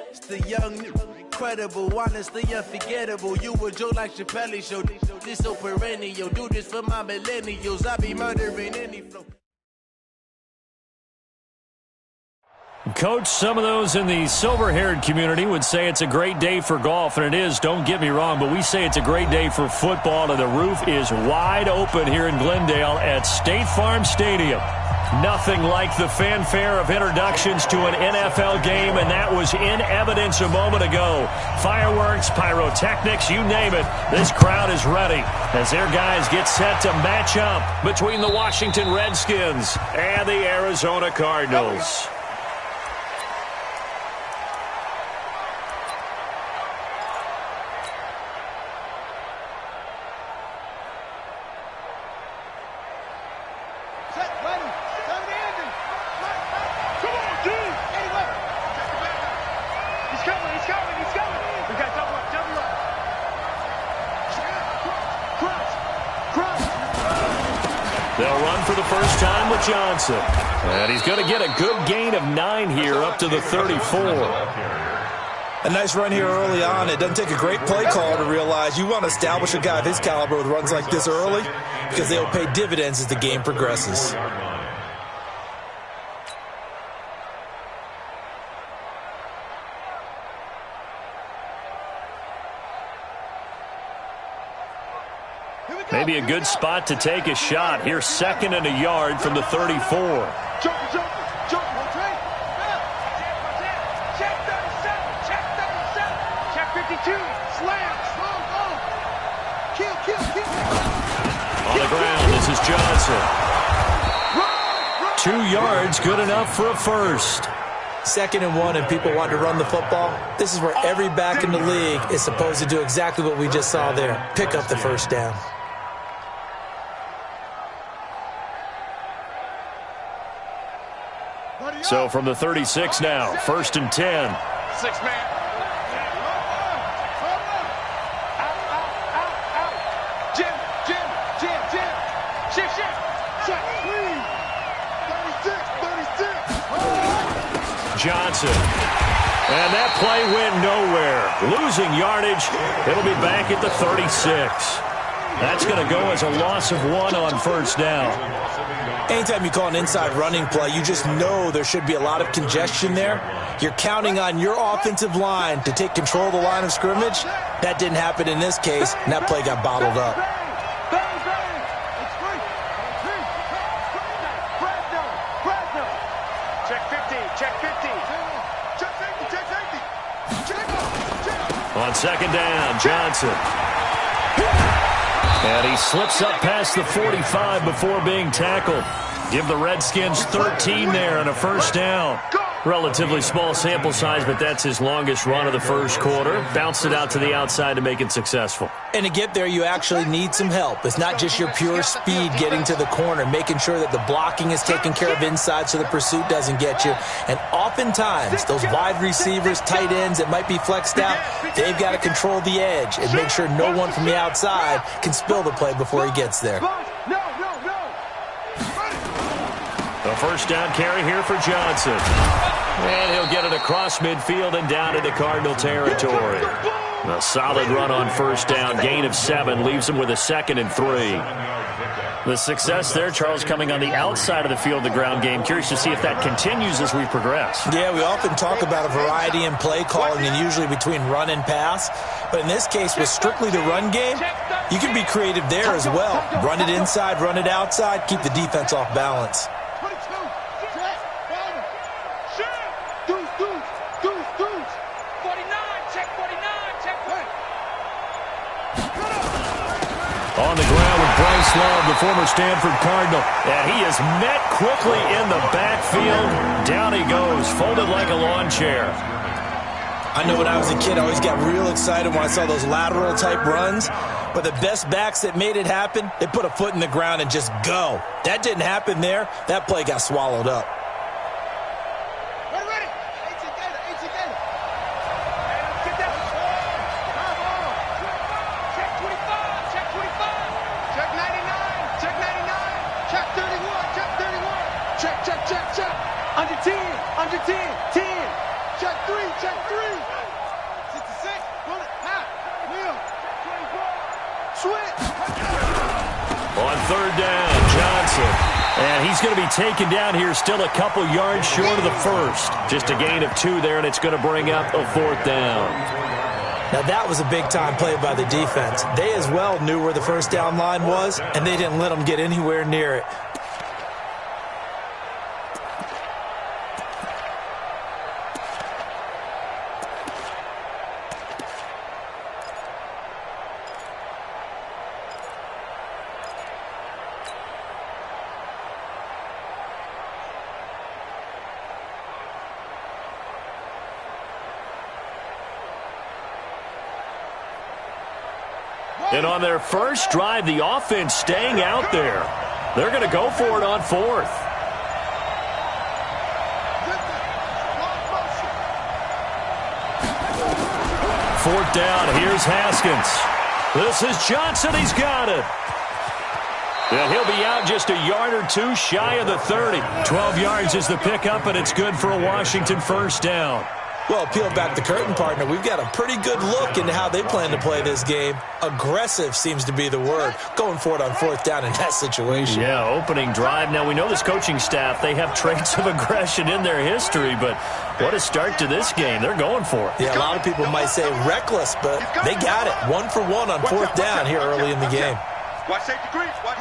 It's the young, incredible, honestly unforgettable. You a joke like Chappelle Show. This so perennial. Do this for my millennials. I be murdering any flow. Coach, some of those in the silver-haired community would say it's a great day for golf, and it is, don't get me wrong, but we say it's a great day for football, and the roof is wide open here in Glendale at State Farm Stadium. Nothing like the fanfare of introductions to an NFL game, and that was in evidence a moment ago. Fireworks, pyrotechnics, you name it. This crowd is ready as their guys get set to match up between the Washington Redskins and the Arizona Cardinals. Johnson. And he's going to get a good gain of 9 here up to the 34. A nice run here early on. It doesn't take a great play call to realize you want to establish a guy of his caliber with runs like this early because they will pay dividends as the game progresses. Maybe a good spot to take a shot. Here's 2nd and a yard from the 34. Check 37. Check 52. Slam. Kill. On the ground, this is Johnson. 2 yards, good enough for a first. 2nd and 1, and people want to run the football. This is where every back in the league is supposed to do exactly what we just saw there. Pick up the first down. So from the 36 now, 1st and 10. 6 man. Out. Jim. Shift. Check. 36. Johnson. And that play went nowhere. Losing yardage. It'll be back at the 36. That's going to go as a loss of 1 on first down. Anytime you call an inside running play, you just know there should be a lot of congestion there. You're counting on your offensive line to take control of the line of scrimmage. That didn't happen in this case, and that play got bottled up. On 2nd down, Johnson. And he slips up past the 45 before being tackled. Give the Redskins 13 there and a first down. Relatively small sample size, but that's his longest run of the first quarter. Bounced it out to the outside to make it successful. And to get there, you actually need some help. It's not just your pure speed getting to the corner, making sure that the blocking is taken care of inside so the pursuit doesn't get you. And oftentimes, those wide receivers, tight ends that might be flexed out, they've got to control the edge and make sure no one from the outside can spill the play before he gets there. A first down carry here for Johnson. And he'll get it across midfield and down into Cardinal territory. A solid run on first down. Gain of 7 leaves him with a 2nd and 3. The success there, Charles, coming on the outside of the field, the ground game. Curious to see if that continues as we progress. Yeah, we often talk about a variety in play calling and usually between run and pass. But in this case, with strictly the run game, you can be creative there as well. Run it inside, run it outside, keep the defense off balance. On the ground with Bryce Love, the former Stanford Cardinal. And he is met quickly in the backfield. Down he goes, folded like a lawn chair. I know when I was a kid, I always got real excited when I saw those lateral type runs. But the best backs that made it happen, they put a foot in the ground and just go. That didn't happen there. That play got swallowed up. Check 31. Check 31. Check. Under 10, under 10, 10. Check 3, check 3. 66, bullet, half, wheel, 24. Switch. On third down, Johnson. And he's going to be taken down here, still a couple yards short of the first. Just a gain of 2 there, and it's going to bring up a 4th down. Now, that was a big-time play by the defense. They as well knew where the first down line was, and they didn't let them get anywhere near it. And on their first drive, the offense staying out there. They're going to go for it on 4th. Fourth down, here's Haskins. This is Johnson, he's got it. And he'll be out just a yard or 2 shy of the 30. 12 yards is the pickup, and it's good for a Washington first down. Well, peel back the curtain, partner. We've got a pretty good look into how they plan to play this game. Aggressive seems to be the word. Going for it on 4th down in that situation. Yeah, opening drive. Now, we know this coaching staff, they have traits of aggression in their history, but what a start to this game. They're going for it. Yeah, a lot of people might say reckless, but they got it. 1 for 1 on 4th down here early in the game. Watch safety grease. Watch.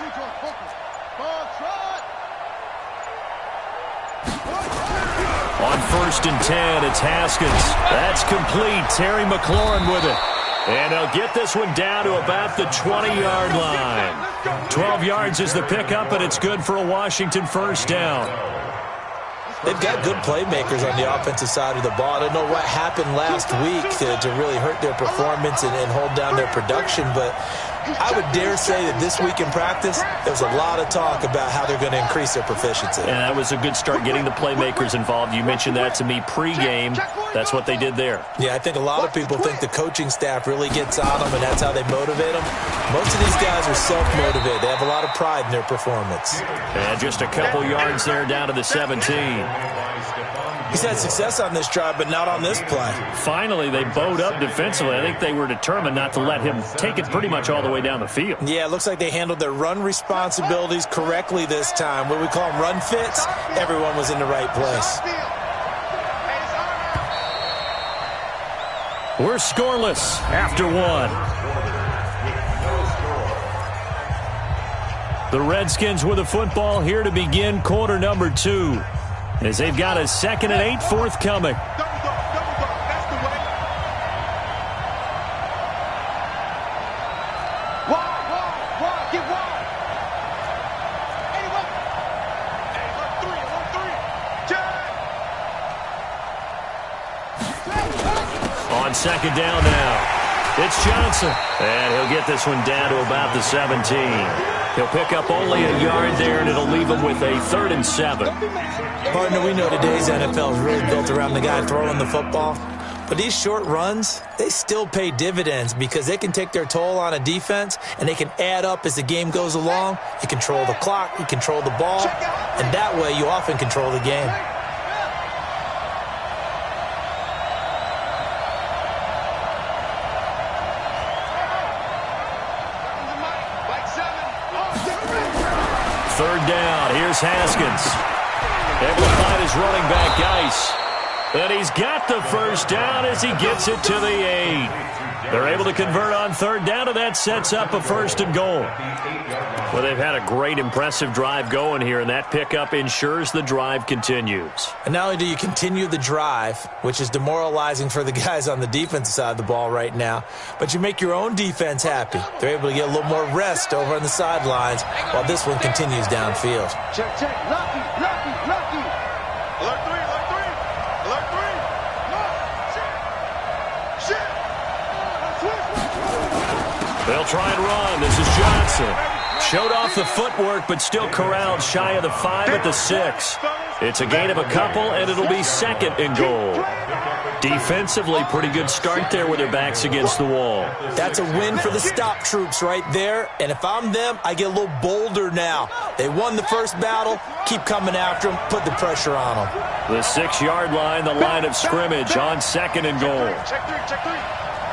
On 1st and 10, it's Haskins. That's complete. Terry McLaurin with it. And they'll get this one down to about the 20-yard line. 12 yards is the pickup, and it's good for a Washington first down. They've got good playmakers on the offensive side of the ball. I don't know what happened last week to really hurt their performance and hold down their production, but I would dare say that this week in practice, there's a lot of talk about how they're going to increase their proficiency. And that was a good start, getting the playmakers involved. You mentioned that to me pregame. That's what they did there. Yeah, I think a lot of people think the coaching staff really gets on them, and that's how they motivate them. Most of these guys are self-motivated. They have a lot of pride in their performance. And just a couple yards there down to the 17. He's had success on this drive, but not on this play. Finally, they bowed up defensively. I think they were determined not to let him take it pretty much all the way down the field. Yeah, it looks like they handled their run responsibilities correctly this time. What we call them run fits, everyone was in the right place. We're scoreless after 1. The Redskins with the football here to begin quarter number 2. As they've got a 2nd and 8 forthcoming. On 2nd down now, it's Johnson. And he'll get this one down to about the 17. He'll pick up only a yard there, and it'll leave him with a 3rd and 7. Partner, we know today's NFL is really built around the guy throwing the football. But these short runs, they still pay dividends because they can take their toll on a defense, and they can add up as the game goes along. You control the clock, you control the ball, and that way you often control the game. Third down, here's Haskins. Able to find his running back, Geis. And he's got the first down as he gets it to the 8. They're able to convert on 3rd down, and that sets up a 1st and goal. Well, they've had a great, impressive drive going here, and that pickup ensures the drive continues. And not only do you continue the drive, which is demoralizing for the guys on the defensive side of the ball right now, but you make your own defense happy. They're able to get a little more rest over on the sidelines while this one continues downfield. Check, check. Lucky, lucky, lucky. Alert 3, alert 3. Alert 3. No, shit. Shit. They'll try and run. This is Johnson. Showed off the footwork, but still corralled shy of the 5 at the 6. It's a gain of a couple, and it'll be second and goal. Defensively, pretty good start there with their backs against the wall. That's a win for the stop troops right there. And if I'm them, I get a little bolder now. They won the first battle. Keep coming after them. Put the pressure on them. The 6-yard line, the line of scrimmage on second and goal. Check three, check three.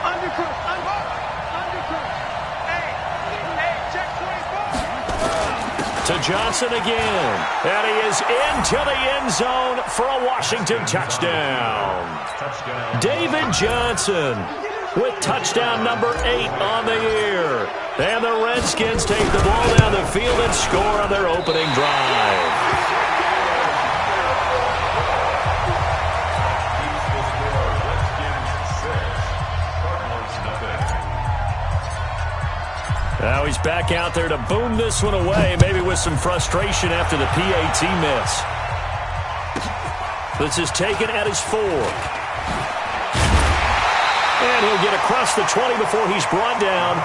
Undercross, undercross. Hey, check 24. To Johnson again. And he is into the end zone for a Washington touchdown. David Johnson with touchdown number 8 on the year. And the Redskins take the ball down the field and score on their opening drive. Now he's back out there to boom this one away, maybe with some frustration after the PAT miss. This is taken at his 4. And he'll get across the 20 before he's brought down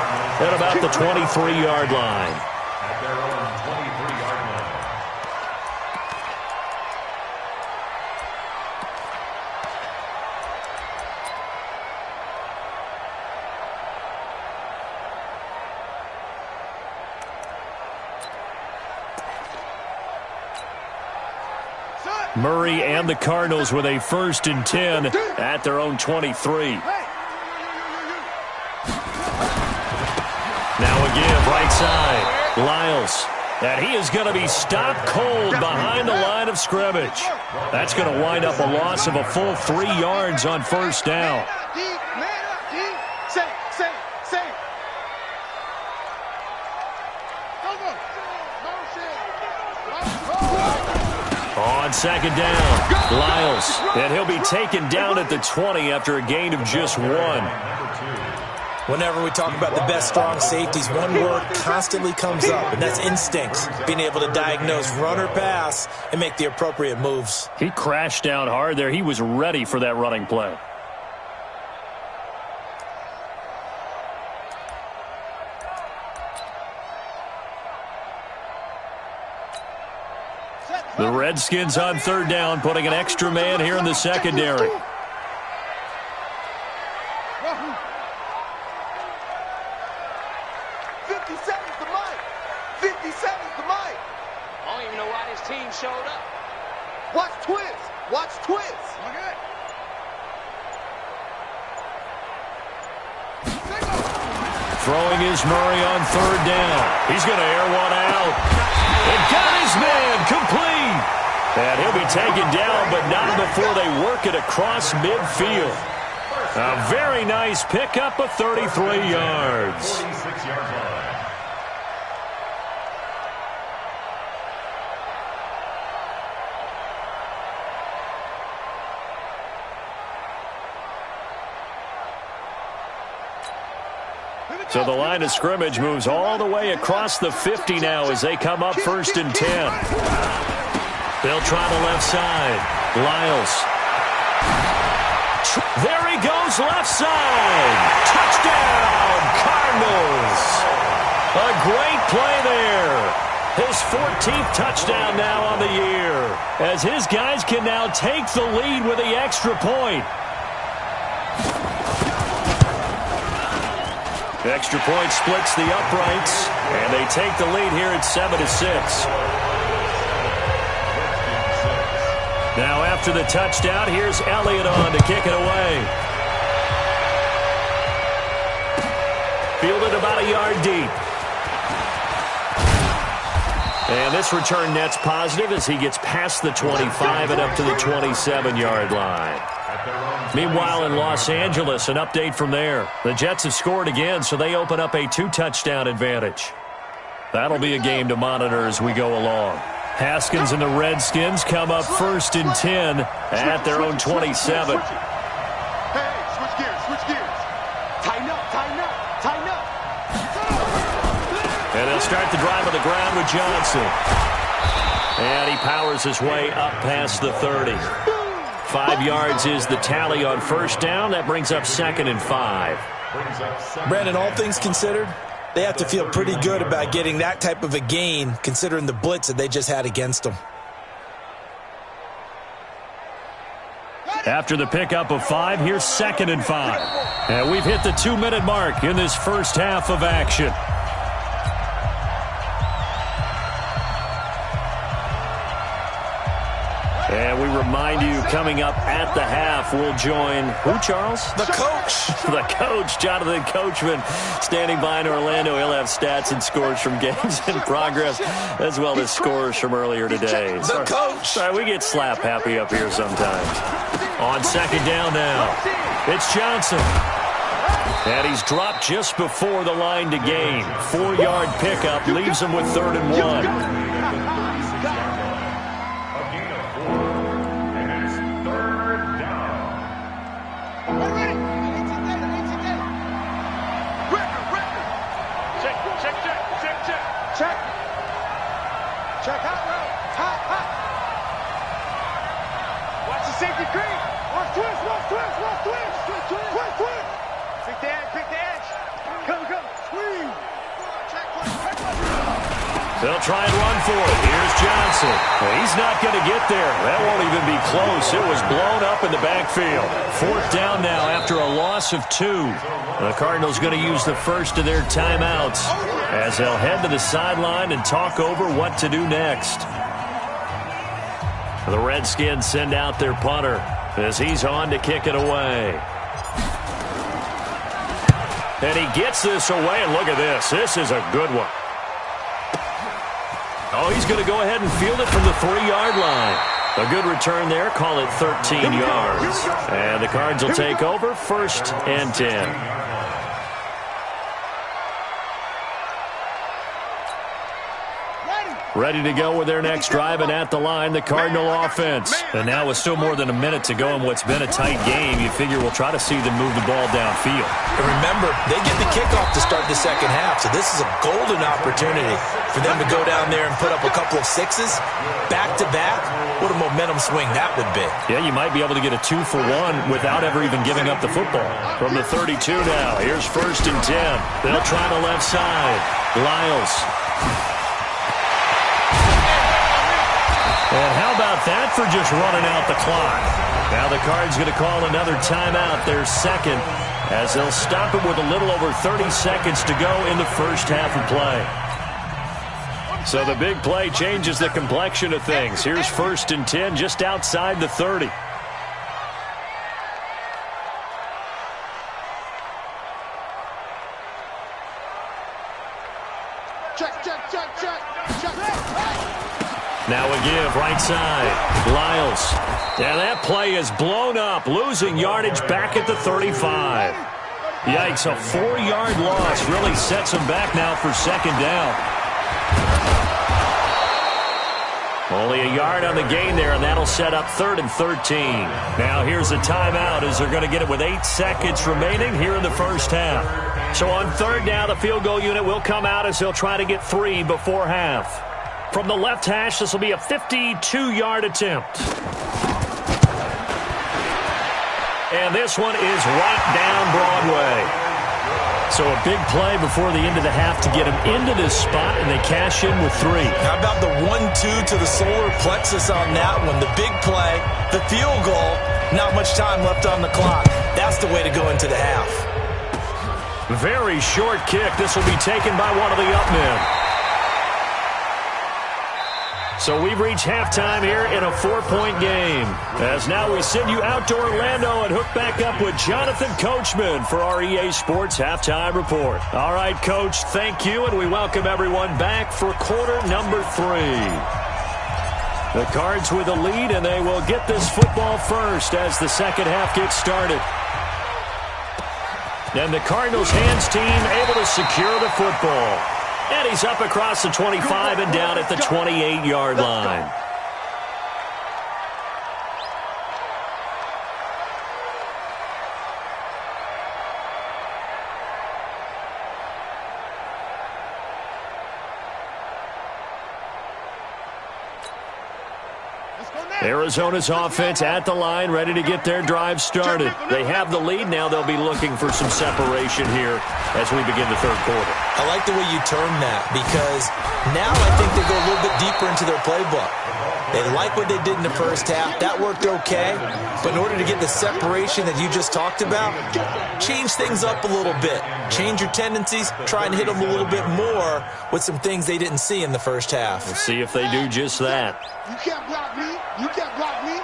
at about the 23-yard line. At their own 23-yard line. Murray and the Cardinals with a 1st and 10 at their own 23. Now again, right side, Lyles. And he is going to be stopped cold behind the line of scrimmage. That's going to wind up a loss of a full 3 yards on 1st down. On 2nd down, Lyles. And he'll be taken down at the 20 after a gain of just 1. Whenever we talk about the best strong safeties, one word constantly comes up, and that's instinct. Being able to diagnose run or pass and make the appropriate moves. He crashed down hard there. He was ready for that running play. The Redskins on 3rd down, putting an extra man here in the secondary. 50 seconds to Mike. 50 seconds to Mike. I don't even know why this team showed up. Watch Twist. Watch Twist. Okay. Throwing is Murray on 3rd down. He's going to air one out. And got his man complete. And he'll be taken down, but not before they work it across midfield. A very nice pickup of 33 yards. 46-yard line. So the line of scrimmage moves all the way across the 50 now as they come up 1st and 10. They'll try the left side. Lyles. There he goes, left side. Touchdown, Cardinals. A great play there. His 14th touchdown now on the year, as his guys can now take the lead with the extra point. The extra point splits the uprights, and they take the lead here at 7-6. Now after the touchdown, here's Elliott on to kick it away. Fielded about a yard deep. And this return net's positive as he gets past the 25 and up to the 27-yard line. Meanwhile, in Los Angeles, an update from there. The Jets have scored again, so they open up a 2-touchdown advantage. That'll be a game to monitor as we go along. Haskins and the Redskins come up 1st and 10 at their own 27. Hey, switch gears. Tighten up. And they'll start the drive on the ground with Johnson. And he powers his way up past the 30. 5 yards is the tally on 1st down. That brings up 2nd and 5. Brandon, all things considered, they have to feel pretty good about getting that type of a gain, considering the blitz that they just had against them. After the pickup of 5, here's 2nd and 5. And we've hit the 2-minute mark in this first half of action. And we remind you, coming up at the half, we'll join who, Charles? The coach. The coach, Jonathan Coachman, standing by in Orlando. He'll have stats and scores from games in progress, as well as scores from earlier today. The coach. Sorry, we get slap happy up here sometimes. On 2nd down now, it's Johnson. And he's dropped just before the line to gain. 4-yard pickup leaves him with 3rd and 1. Check hot route. Hot. Watch the safety creep. Watch twist. Pick the edge. Come. Squeeze. They'll try and run for it. Here's Johnson. Well, he's not going to get there. That won't even be close. It was blown up in the backfield. 4th down now after a loss of 2. The Cardinals going to use the first of their timeouts as they'll head to the sideline and talk over what to do next. The Redskins send out their punter as he's on to kick it away. And he gets this away, and look at this. This is a good one. Oh, he's going to go ahead and field it from the 3-yard line. A good return there. Call it 13 yards. And the Cards will take over 1st and 10. Ready to go with their next drive, and at the line, the Cardinal offense. And now with still more than a minute to go in what's been a tight game, you figure we'll try to see them move the ball downfield. And remember, they get the kickoff to start the second half, so this is a golden opportunity for them to go down there and put up a couple of 6s back-to-back. What a momentum swing that would be. Yeah, you might be able to get a 2-for-1 without ever even giving up the football. From the 32 now, here's 1st and 10. They'll try the left side. Lyles. And how about that for just running out the clock? Now the Cards going to call another timeout, their 2nd, as they'll stop it with a little over 30 seconds to go in the first half of play. So the big play changes the complexion of things. Here's 1st and 10 just outside the 30. Now a give, right side. Lyles. And that play is blown up, losing yardage back at the 35. Yikes, a 4-yard loss really sets him back now for 2nd down. Only a yard on the gain there, and that'll set up 3rd and 13. Now here's a timeout as they're going to get it with 8 seconds remaining here in the first half. So on 3rd down, the field goal unit will come out as they'll try to get 3 before half. From the left hash, this will be a 52-yard attempt. And this one is right down Broadway. So a big play before the end of the half to get him into this spot, and they cash in with 3. How about the 1-2 to the solar plexus on that one? The big play, the field goal, not much time left on the clock. That's the way to go into the half. Very short kick. This will be taken by one of the up men. So we've reached halftime here in a 4-point game. As now we send you out to Orlando and hook back up with Jonathan Coachman for our EA Sports Halftime Report. All right, Coach, thank you, and we welcome everyone back for quarter number 3. The Cards with a lead, and they will get this football first as the second half gets started. And the Cardinals hands team able to secure the football. And he's up across the 25 and down at the 28-yard line. Arizona's offense at the line, ready to get their drive started. They have the lead. Now they'll be looking for some separation here as we begin the third quarter. I like the way you term that, because now I think they go a little bit deeper into their playbook. They like what they did in the first half. That worked okay. But in order to get the separation that you just talked about, change things up a little bit. Change your tendencies. Try and hit them a little bit more with some things they didn't see in the first half. We'll see if they do just that. You can't block me. You can't block me.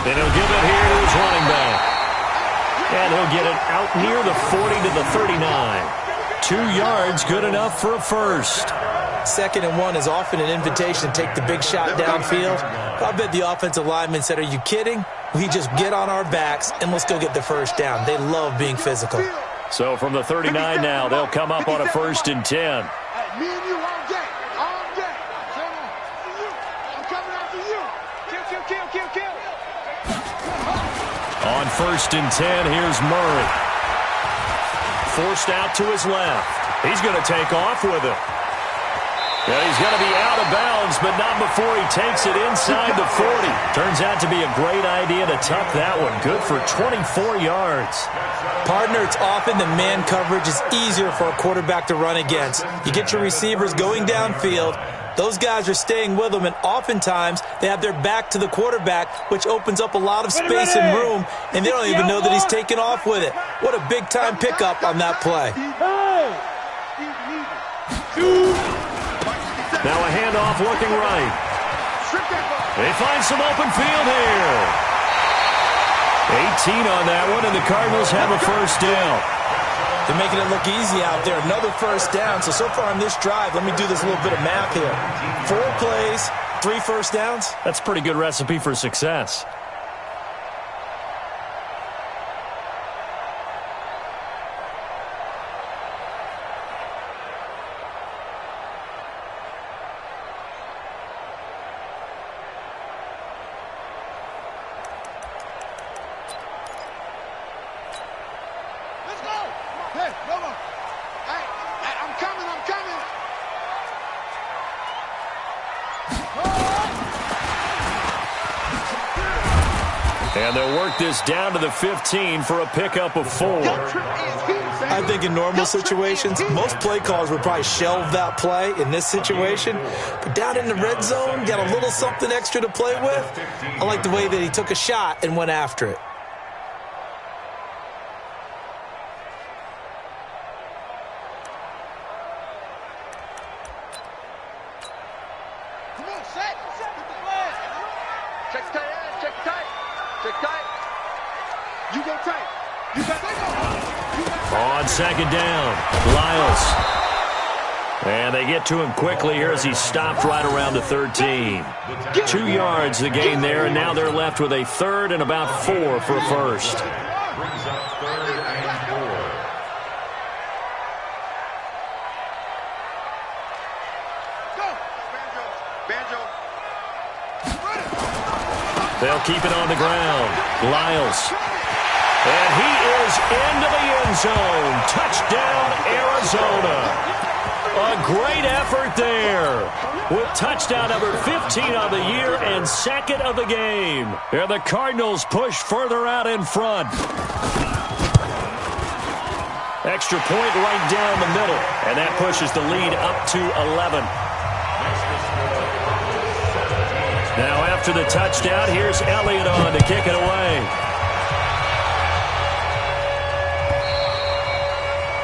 Then he'll give it here to his running back. And he'll get it out near the 40 to the 39. 2 yards, good enough for a first. 2nd and 1 is often an invitation to take the big shot downfield. I bet the offensive lineman said, are you kidding? We just get on our backs and let's go get the first down. They love being physical. So from the 39 now, they'll come up on a 1st and 10. Me and you all day. All day. I'm coming after you. Kill. On 1st and 10, here's Murray. Forced out to his left. He's going to take off with it. Yeah, he's going to be out of bounds, but not before he takes it inside the 40. Turns out to be a great idea to tuck that one. Good for 24 yards. Partner, it's often the man coverage is easier for a quarterback to run against. You get your receivers going downfield. Those guys are staying with them, and oftentimes they have their back to the quarterback, which opens up a lot of space and room, and they don't even know that he's taking off with it. What a big-time pickup on that play. Now a handoff looking right. They find some open field here. 18 on that one, and the Cardinals have a first down. They're making it look easy out there. Another first down. So far on this drive, let me do this little bit of math here. 4 plays, 3 first downs. That's a pretty good recipe for success. And they'll work this down to the 15 for a pickup of 4. I think in normal situations, most play callers would probably shelve that play in this situation. But down in the red zone, got a little something extra to play with. I like the way that he took a shot and went after it. On 2nd down, Lyles. And they get to him quickly here as he stopped right around the 13. 2 yards the gain there, and now they're left with a 3rd and about 4 for a first. Brings up 3rd and 4. They'll keep it on the ground. Lyles. And he is into the end zone. Touchdown, Arizona. A great effort there with touchdown number 15 of the year and 2nd of the game. And the Cardinals push further out in front. Extra point right down the middle. And that pushes the lead up to 11. Now after the touchdown, here's Elliott on to kick it away.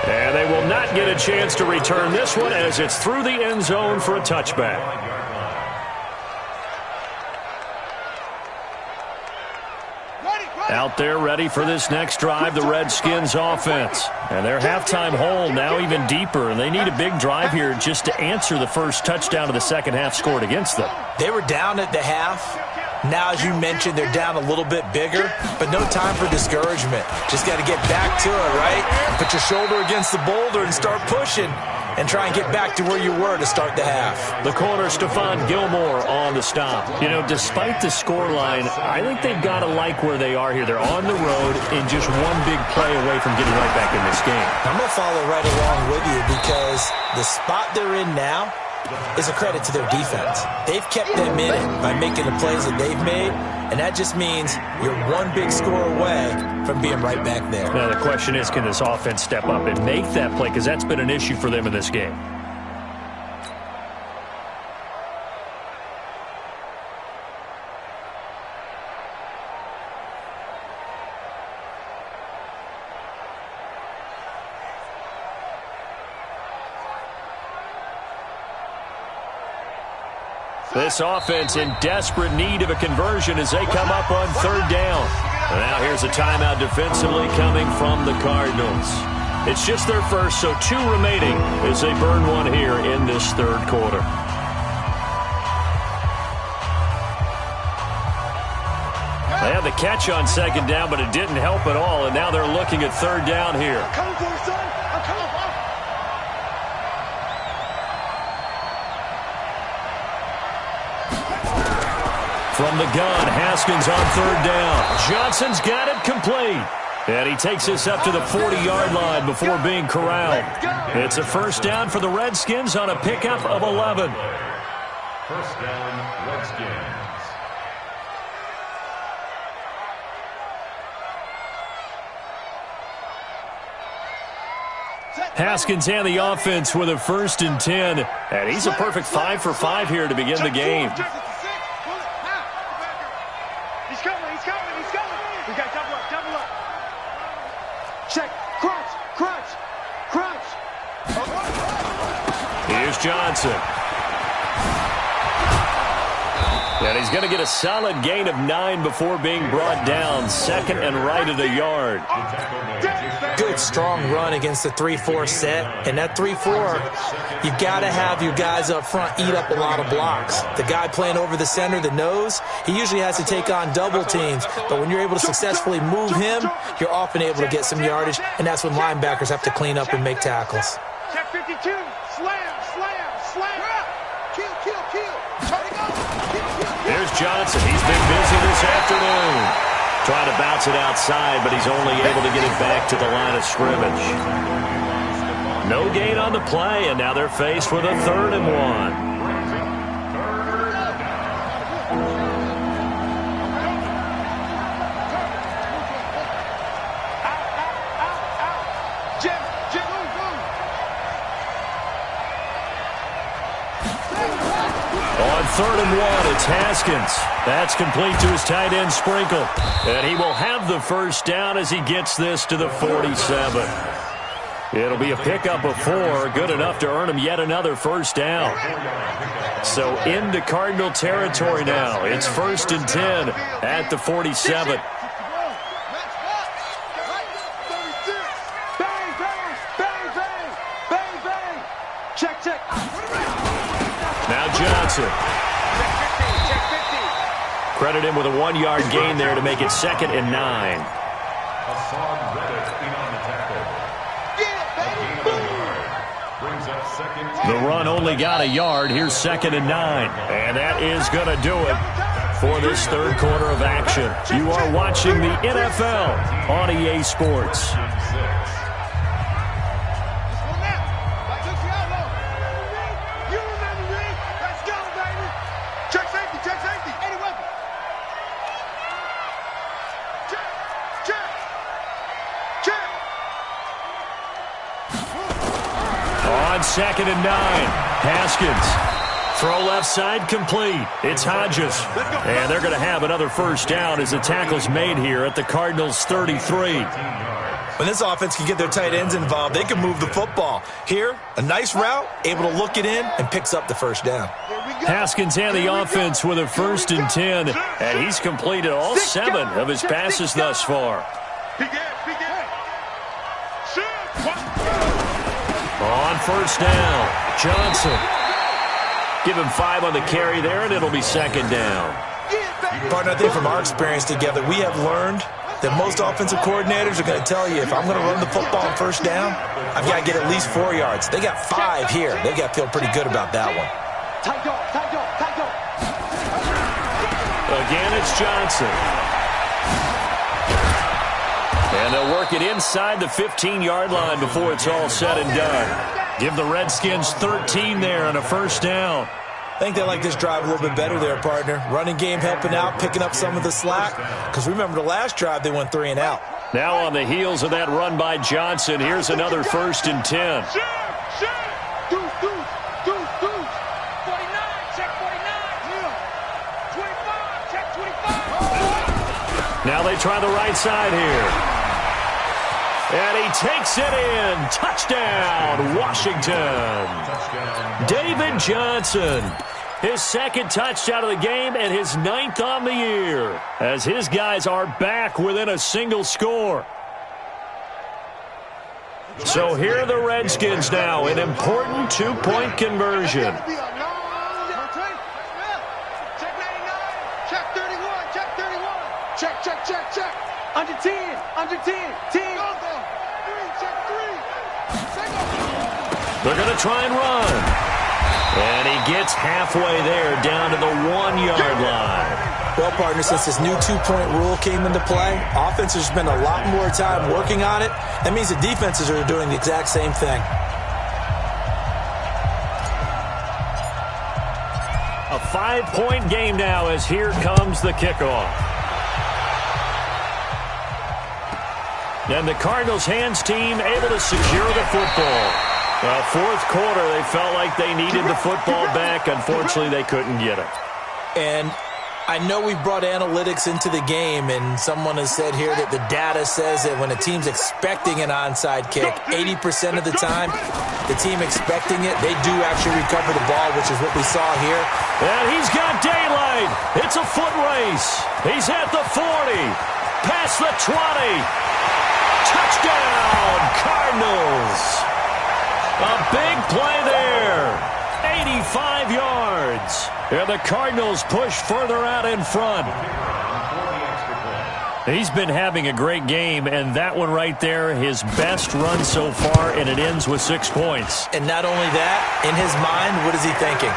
And they will not get a chance to return this one as it's through the end zone for a touchback. Out there ready for this next drive, the Redskins offense. And their halftime hole now even deeper, and they need a big drive here just to answer the first touchdown of the second half scored against them. They were down at the half. Now, as you mentioned, they're down a little bit bigger, but no time for discouragement. Just got to get back to it, right? Put your shoulder against the boulder and start pushing and try and get back to where you were to start the half. The corner, Stephon Gilmore on the stop. You know, despite the scoreline, I think they've got to like where they are here. They're on the road and just one big play away from getting right back in this game. I'm going to follow right along with you because the spot they're in now is a credit to their defense. They've kept them in it by making the plays that they've made, and that just means you're one big score away from being right back there. Now the question is, can this offense step up and make that play? Because that's been an issue for them in this game. This offense in desperate need of a conversion as they come up on third down. And now here's a timeout defensively coming from the Cardinals. It's just their first, so 2 remaining as they burn one here in this third quarter. They had the catch on second down, but it didn't help at all, and now they're looking at third down here. I'm coming for you, son. I'm coming. From the gun, Haskins on third down. Johnson's got it complete. And he takes this up to the 40-yard line before being corralled. It's a first down for the Redskins on a pickup of 11. First down, Redskins. Haskins and the offense with a 1st and 10. And he's a perfect 5 for 5 here to begin the game. He's coming. We got double up. Check. Crunch. Here's Johnson. And he's going to get a solid gain of 9 before being brought down. 2nd and right at a yard. Good, strong run against the 3-4 set. And that 3-4, you've got to have your guys up front eat up a lot of blocks. The guy playing over the center, the nose, he usually has to take on double teams. But when you're able to successfully move him, you're often able to get some yardage. And that's when linebackers have to clean up and make tackles. Check 52. Slam. Kill. Here's Johnson. He's been busy this afternoon. Trying to bounce it outside, but he's only able to get it back to the line of scrimmage. No gain on the play, and now they're faced with a 3rd and 1. On 3rd and 1, it's Haskins. That's complete to his tight end, Sprinkle. And he will have the first down as he gets this to the 47. It'll be a pickup of 4, good enough to earn him yet another first down. So into Cardinal territory now. It's 1st and 10 at the 47. Check. Now Johnson. Credit him with a 1-yard gain there to make it 2nd and 9. The run only got a yard. Here's 2nd and 9. And that is going to do it for this third quarter of action. You are watching the NFL on EA Sports. On 2nd and 9, Haskins. Throw left side complete. It's Hodges. And they're going to have another first down as the tackle's made here at the Cardinals' 33. When this offense can get their tight ends involved, they can move the football. Here, a nice route, able to look it in, and picks up the first down. Haskins and the offense with a 1st and 10, and he's completed all 7 of his passes thus far. On first down, Johnson. Give him 5 on the carry there, and it'll be 2nd down. Partner, I think from our experience together, we have learned that most offensive coordinators are going to tell you, if I'm going to run the football on first down, I've got to get at least 4 yards. They got 5 here. They've got to feel pretty good about that one. Again, it's Johnson. And they'll work it inside the 15-yard line before it's all said and done. Give the Redskins 13 there and a first down. I think they like this drive a little bit better there, partner. Running game helping out, picking up some of the slack. Because remember the last drive, they went 3 and out. Now on the heels of that run by Johnson, here's another 1st and 10. Deuce. 49, check 49. 25, check 25. Now they try the right side here. And he takes it in. Touchdown, Washington. David Johnson. His 2nd touchdown of the game and his 9th on the year, as his guys are back within a single score. So here are the Redskins now, an important 2-point conversion. Check 99, check 31, check 31. Check. Under 10, 10. Check 3. They're going to try and run. And he gets halfway there, down to the 1-yard line. Well, partner, since this new 2-point rule came into play, offenses spend a lot more time working on it. That means the defenses are doing the exact same thing. A 5-point game now as here comes the kickoff. And the Cardinals' hands team able to secure the football. Well, 4th quarter, they felt like they needed the football back. Unfortunately, they couldn't get it. And I know we brought analytics into the game, and someone has said here that the data says that when a team's expecting an onside kick, 80% of the time, the team expecting it, they do actually recover the ball, which is what we saw here. And he's got daylight. It's a foot race. He's at the 40, past the 20. Touchdown, Cardinals. A big play there. 85 yards. And the Cardinals push further out in front. He's been having a great game, and that one right there, his best run so far, and it ends with 6 points. And not only that, in his mind, what is he thinking?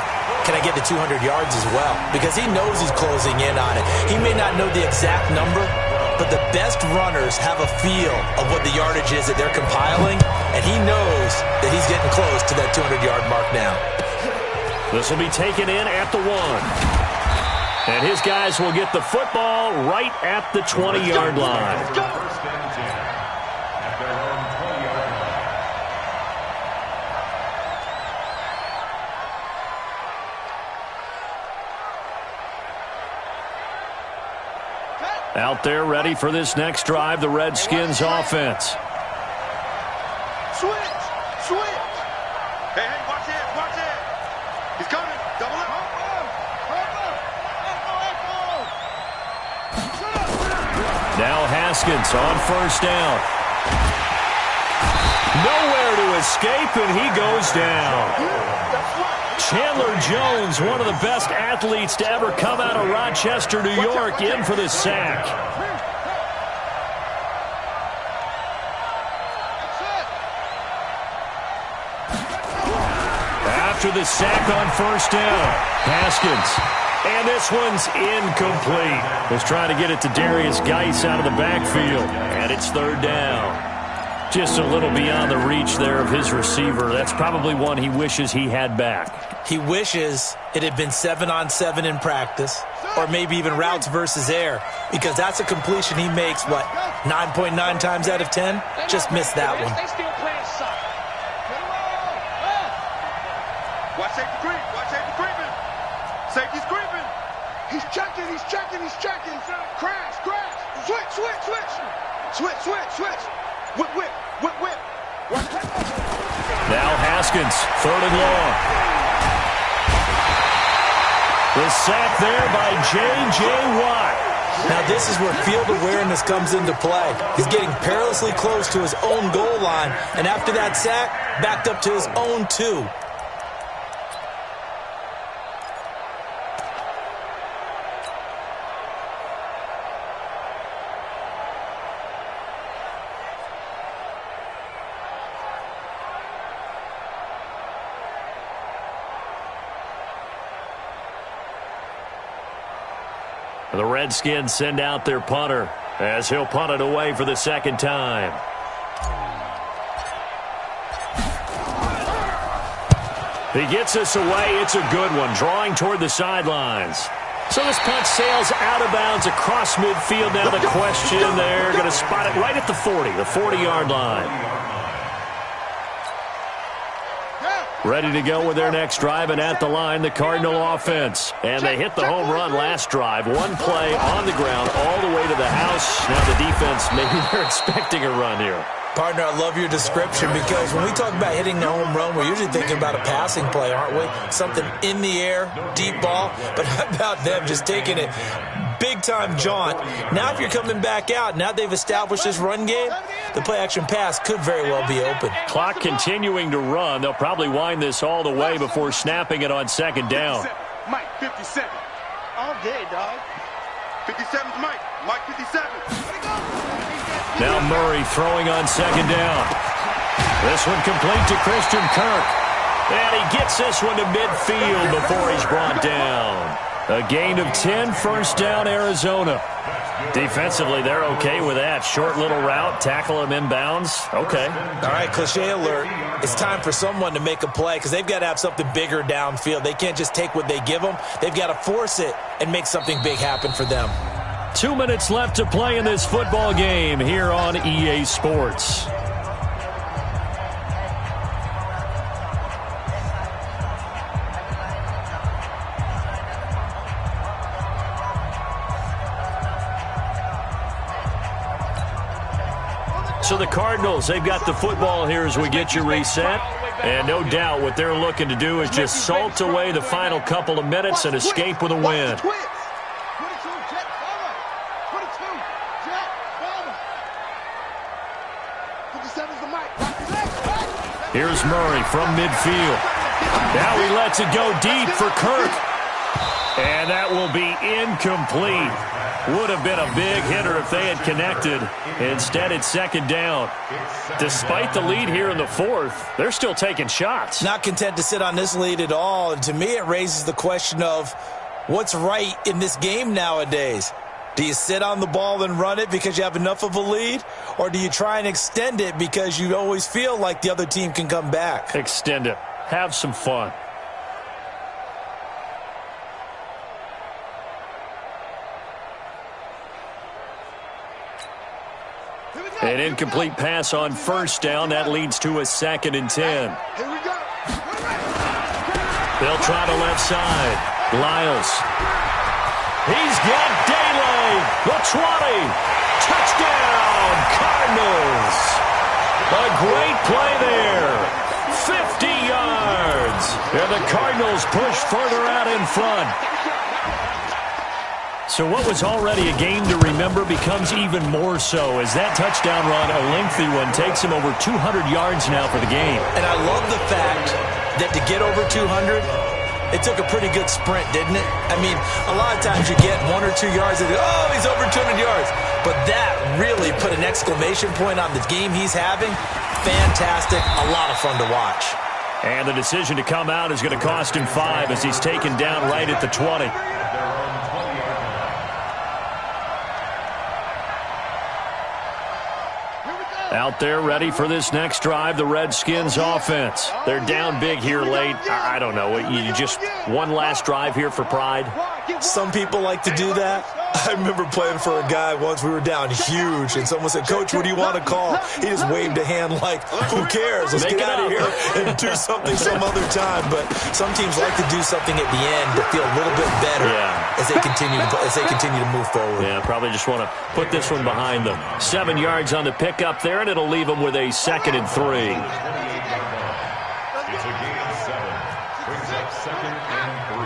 Can I get to 200 yards as well? Because he knows he's closing in on it. He may not know the exact number, but the best runners have a feel of what the yardage is that they're compiling, and he knows that he's getting close to that 200-yard mark now. This will be taken in at the 1. And his guys will get the football right at the 20-yard line. First and 10 at their own 20-yard line. Out there ready for this next drive, the Redskins offense. Switch. Hey, watch it. He's coming. Double up. Now Haskins on 1st down. Nowhere to escape, and he goes down. Chandler Jones, one of the best athletes to ever come out of Rochester, New York, in for the sack. After the sack on 1st down, Haskins. And this one's incomplete. Was trying to get it to Darius Geis out of the backfield. And it's 3rd down. Just a little beyond the reach there of his receiver. That's probably one he wishes he had back. He wishes it had been 7-on-7 in practice, or maybe even routes versus air, because that's a completion he makes, 9.9 times out of 10? Just missed that one. They still playing soccer. Watch safety creeping. Safety's creeping. He's checking. Crash. Switch. Whip. Now Haskins, 3rd and long. The sack there by J.J. Watt. Now this is where field awareness comes into play. He's getting perilously close to his own goal line, and after that sack, backed up to his own 2. The Redskins send out their punter as he'll punt it away for the 2nd time. He gets this away. It's a good one, drawing toward the sidelines. So this punt sails out of bounds across midfield. Now the question, they're going to spot it right at the 40-yard line. Ready to go with their next drive, and at the line, the Cardinal offense. And they hit the home run last drive. One play on the ground all the way to the house. Now the defense, maybe they're expecting a run here. Partner, I love your description because when we talk about hitting the home run, we're usually thinking about a passing play, aren't we? Something in the air, deep ball. But how about them just taking it big-time jaunt? Now if you're coming back out, now they've established this run game, the play-action pass could very well be open. Clock continuing to run. They'll probably wind this all the way before snapping it on second down. Mike, 57. All day, dog. 57's Mike. Mike, 57. Now Murray throwing on second down. This one complete to Christian Kirk. And he gets this one to midfield before he's brought down. A gain of 10, first down, Arizona. Defensively, they're okay with that. Short little route, tackle him inbounds. Okay. All right, cliche alert. It's time for someone to make a play because they've got to have something bigger downfield. They can't just take what they give them. They've got to force it and make something big happen for them. 2 minutes left to play in this football game here on EA Sports. So the Cardinals, they've got the football here as we get you reset. And no doubt what they're looking to do is just salt away the final couple of minutes and escape with a win. Here's Murray from midfield. Now he lets it go deep for Kirk. And that will be incomplete. Would have been a big hitter if they had connected. Instead, it's second down. Despite the lead here in the fourth, they're still taking shots. Not content to sit on this lead at all. And to me, it raises the question of what's right in this game nowadays. Do you sit on the ball and run it because you have enough of a lead? Or do you try and extend it because you always feel like the other team can come back? Extend it. Have some fun. An incomplete pass on first down. That leads to a 2nd and 10. They'll try the left side. Lyles. He's got daylight. The 20. Touchdown, Cardinals. A great play there. 50 yards. And the Cardinals push further out in front. So what was already a game to remember becomes even more so as that touchdown run, a lengthy one, takes him over 200 yards now for the game. And I love the fact that to get over 200, it took a pretty good sprint, didn't it? I mean, a lot of times you get 1 or 2 yards and oh, he's over 200 yards. But that really put an exclamation point on the game he's having. Fantastic. A lot of fun to watch. And the decision to come out is going to cost him 5 as he's taken down right at the 20. Out there ready for this next drive, the Redskins offense. They're down big here late. I don't know. You just one last drive here for pride? Some people like to do that. I remember playing for a guy once. We were down huge, and someone said, "Coach, what do you want to call?" He just waved a hand like, who cares? Let's get out of here and do something some other time. But some teams like to do something at the end to feel a little bit better as they continue to move forward. Yeah, probably just want to put this one behind them. 7 yards on the pickup there, and it'll leave them with a 2nd and 3. It's a gain of 7. Brings up 2nd and 3.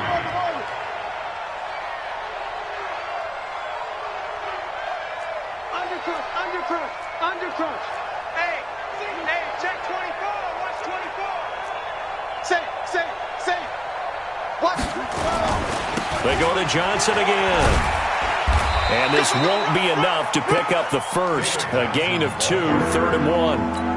Undercrunch. Hey, check 24. Watch 24. Say. Watch. They go to Johnson again. And this won't be enough to pick up the first. A gain of 2, 3rd and 1.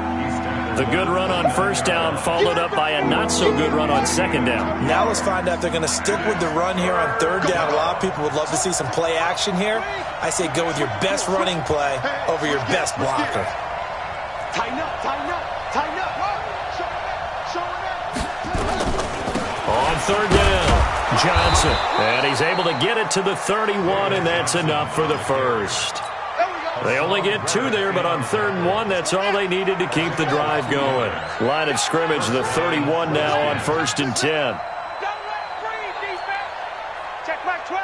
The good run on first down followed up by a not-so-good run on second down. Now let's find out if they're going to stick with the run here on 3rd down. A lot of people would love to see some play action here. I say go with your best running play over your best blocker. Tighten up. On 3rd down, Johnson. And he's able to get it to the 31, and that's enough for the first. They only get 2 there, but on 3rd and 1, that's all they needed to keep the drive going. Line of scrimmage, the 31 now on 1st and 10. Check Mike 12.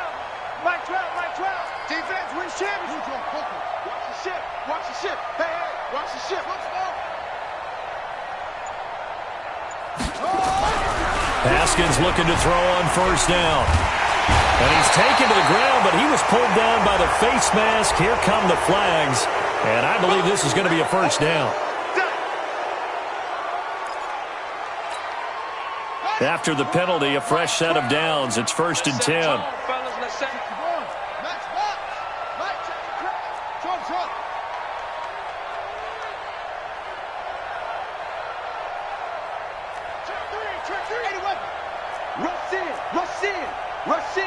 Mike 12. Mike 12. Defense wins championship. Watch the ship. Watch the ship. Hey, hey. Watch the ship. Let's go. Haskins looking to throw on 1st down. And he's taken to the ground, but he was pulled down by the face mask. Here come the flags. And I believe this is going to be a 1st down. After the penalty, a fresh set of downs. It's 1st and 10. Rush in.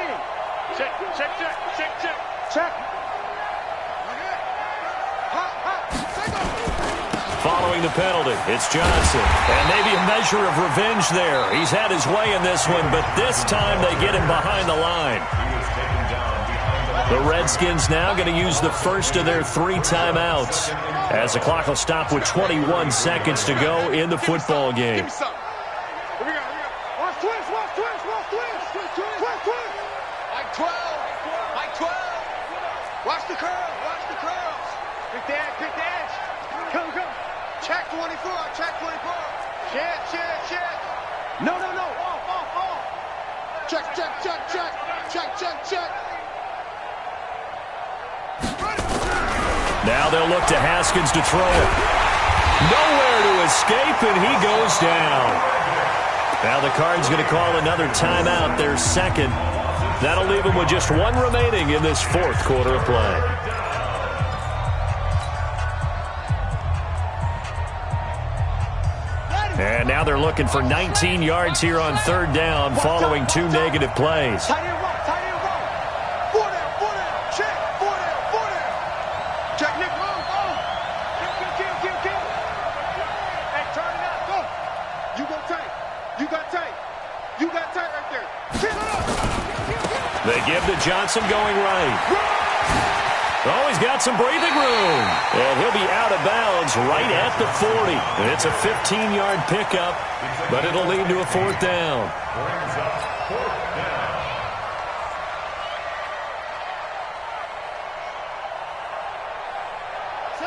Check. Following the penalty, it's Johnson. And maybe a measure of revenge there. He's had his way in this one, but this time they get him behind the line. The Redskins now going to use the first of their 3 timeouts as the clock will stop with 21 seconds to go in the football game. Watch the curls. Pick the edge. Come. Check 24. Shit. No. Off. Check. Now they'll look to Haskins to throw it. Nowhere to escape, and he goes down. Now the Cards going to call another timeout, their 2nd. That'll leave them with just 1 remaining in this 4th quarter of play. And now they're looking for 19 yards here on 3rd down following 2 negative plays. Tight end run. 4 down. Check. 4 down. Check, Nick. Kill. Hey, turn it up. Go. You go tight. You got tight right there. Kill it up. They give to Johnson going right. Oh, he's got some breathing room. And he'll be out of bounds right at the 40. And it's a 15-yard pickup, but it'll lead to a 4th down.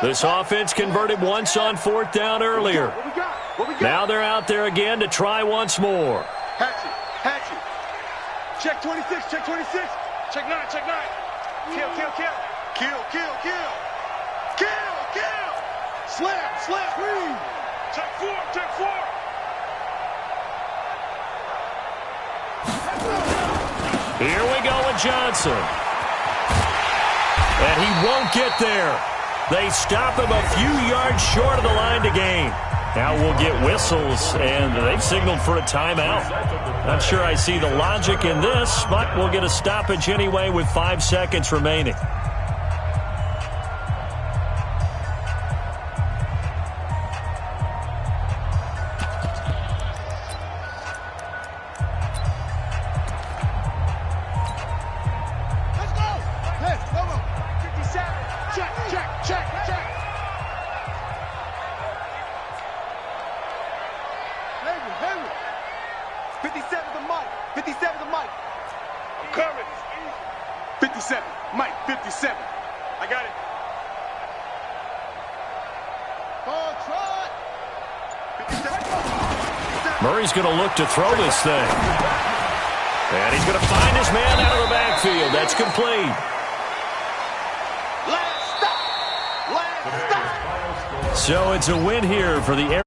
This offense converted once on 4th down earlier. What we got? Now they're out there again to try once more. Hatchet. Check 26. Check 9. Kill. Slap. Green. Check 4. Here we go with Johnson. And he won't get there. They stop him a few yards short of the line to gain. Now we'll get whistles, and they've signaled for a timeout. Not sure I see the logic in this, but we'll get a stoppage anyway with 5 seconds remaining. Let's go. 57. Check. 57 to Mike. I'm coming. 57. Mike, 57. I got it. Murray's going to look to throw this thing. And he's going to find his man out of the backfield. That's complete. Last stop. So it's a win here for the